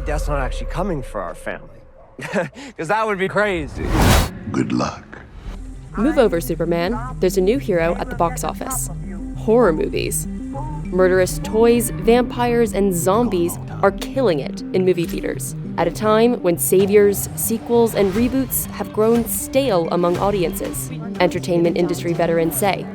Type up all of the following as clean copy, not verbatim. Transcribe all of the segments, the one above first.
That's not actually coming for our family. Because that would be crazy. Good luck. Move over, Superman. There's a new hero at the box office. Horror movies. Murderous toys, vampires, and zombies are killing it in movie theaters at a time when saviors, sequels, and reboots have grown stale among audiences, entertainment industry veterans say.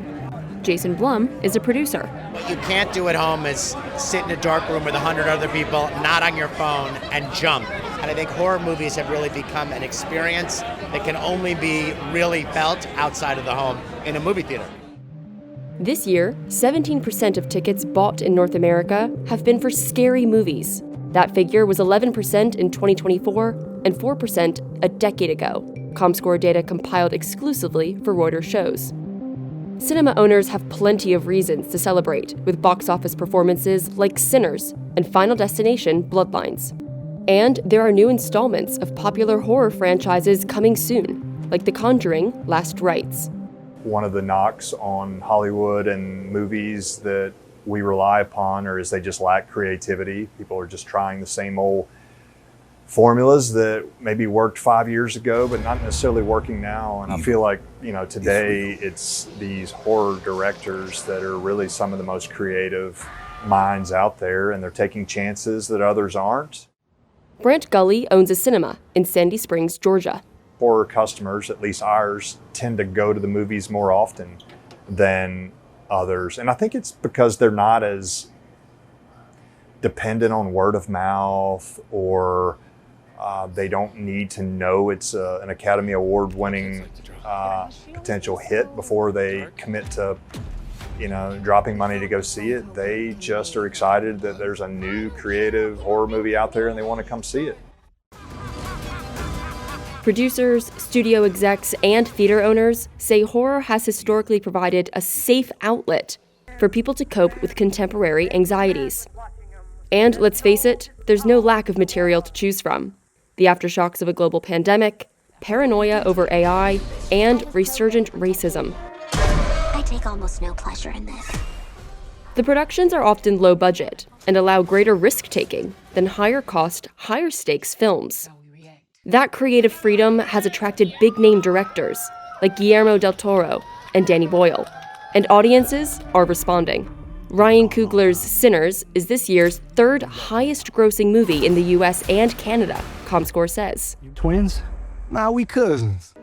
Jason Blum is a producer. What you can't do at home is sit in a dark room with 100 other people, not on your phone, and jump. And I think horror movies have really become an experience that can only be really felt outside of the home in a movie theater. This year, 17% of tickets bought in North America have been for scary movies. That figure was 11% in 2024 and 4% a decade ago. Comscore data compiled exclusively for Reuters shows. Cinema owners have plenty of reasons to celebrate with box office performances like Sinners and Final Destination: Bloodlines. And there are new installments of popular horror franchises coming soon, like The Conjuring: Last Rites. One of the knocks on Hollywood and movies that we rely upon is they just lack creativity. People are just trying the same old formulas that maybe worked 5 years ago, but not necessarily working now. And I feel like, today it's these horror directors that are really some of the most creative minds out there, and they're taking chances that others aren't. Brant Gully owns a cinema in Sandy Springs, Georgia. Horror customers, at least ours, tend to go to the movies more often than others. And I think it's because they're not as dependent on word of mouth, or they don't need to know it's an Academy Award winning potential hit before they commit to dropping money to go see it. They just are excited that there's a new creative horror movie out there and they want to come see it. Producers, studio execs, and theater owners say horror has historically provided a safe outlet for people to cope with contemporary anxieties. And let's face it, there's no lack of material to choose from. The aftershocks of a global pandemic, paranoia over AI, and resurgent racism. I take almost no pleasure in this. The productions are often low budget and allow greater risk-taking than higher cost, higher stakes films. That creative freedom has attracted big-name directors like Guillermo del Toro and Danny Boyle, and audiences are responding. Ryan Coogler's Sinners is this year's third highest-grossing movie in the US and Canada, Comscore says. Twins? Nah, we cousins.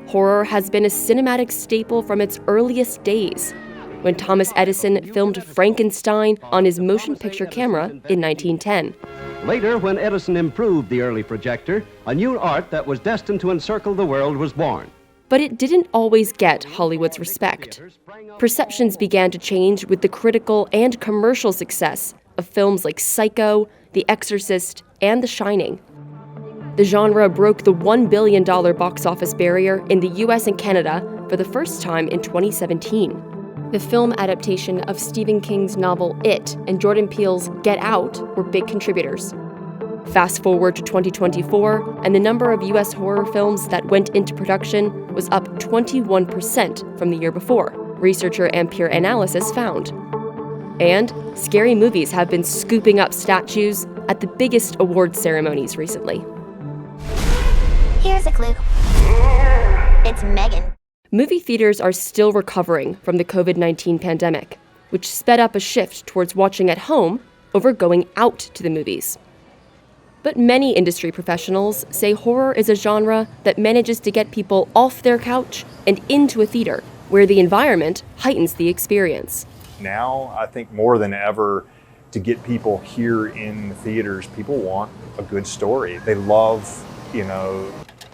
Horror has been a cinematic staple from its earliest days, when Thomas Edison filmed Frankenstein on his motion picture camera in 1910. Later, when Edison improved the early projector, a new art that was destined to encircle the world was born. But it didn't always get Hollywood's respect. Perceptions began to change with the critical and commercial success of films like Psycho, The Exorcist, and The Shining. The genre broke the $1 billion box office barrier in the US and Canada for the first time in 2017. The film adaptation of Stephen King's novel It and Jordan Peele's Get Out were big contributors. Fast forward to 2024, and the number of US horror films that went into production was up 21% from the year before, researcher Ampere Analysis found. And scary movies have been scooping up statues at the biggest awards ceremonies recently. Here's a clue. It's Megan. Movie theaters are still recovering from the COVID-19 pandemic, which sped up a shift towards watching at home over going out to the movies. But many industry professionals say horror is a genre that manages to get people off their couch and into a theater, where the environment heightens the experience. Now, I think more than ever, to get people here in the theaters, people want a good story. They love,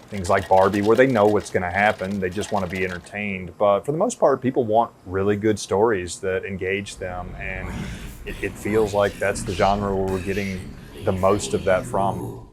things like Barbie, where they know what's going to happen. They just want to be entertained. But for the most part, people want really good stories that engage them. And it feels like that's the genre where we're getting the most of that from.